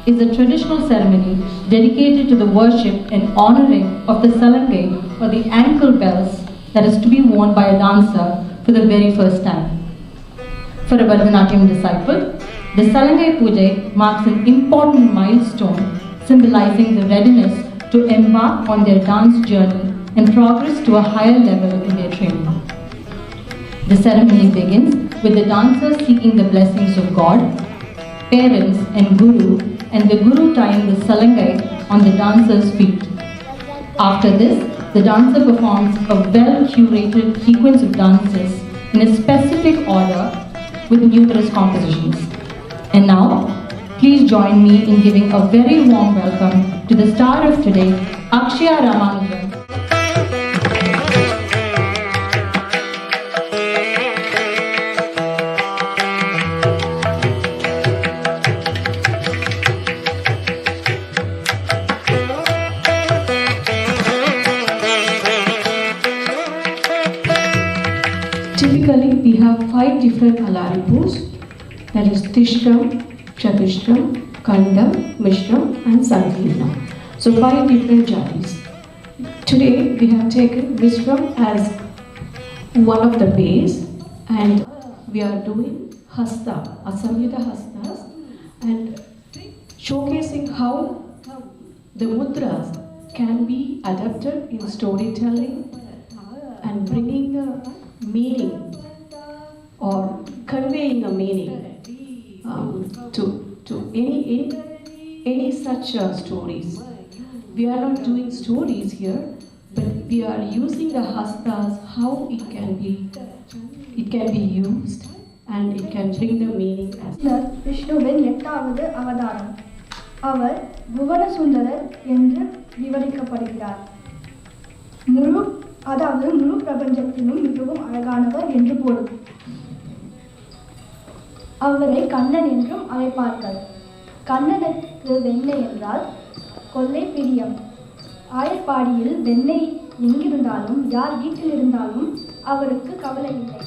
is a traditional ceremony dedicated to the worship and honoring of the salangai or the ankle bells that is to be worn by a dancer for the very first time. For a Bharatanatyam disciple, the Salangai Puja marks an important milestone symbolizing the readiness to embark on their dance journey and progress to a higher level in their training. The ceremony begins with the dancers seeking the blessings of God, parents and Guru, and the Guru tying the Salangai on the dancer's feet. After this, the dancer performs a well-curated sequence of dances in a specific order with numerous compositions. And now, please join me in giving a very warm welcome to the star of today, Akshaya Ramanujan. Typically, we have 5 different Alaripurs, that is Tishram, Chatishram, Kandam, Mishram and Sankirna. So 5 different jatis. Today we have taken Mishram as one of the base and we are doing Hasta, Asamyuta Hastas, and showcasing how the mudras can be adapted in storytelling and bringing the meaning or conveying a meaning to any such stories. We are not doing stories here, but we are using the hastas, how it can be used and it can bring the meaning as விஷ்ணுவின் 8வது அவதாரம். அவர் புவன சுந்தரர் என்று விவரிக்கப்படுகிறார். முழு பிரபஞ்சத்திலும் மிகவும் அழகானவர் என்று பொருள். அவரை கண்ணன் என்றும் அழைப்பார்கள். கண்ணனுக்கு வெண்ணெய் என்றால் கொள்ளை பிரியம். ஆயர்பாடியில் வெண்ணெய் எங்கிருந்தாலும் யார் வீட்டில் இருந்தாலும் அவருக்கு கவலை இல்லை.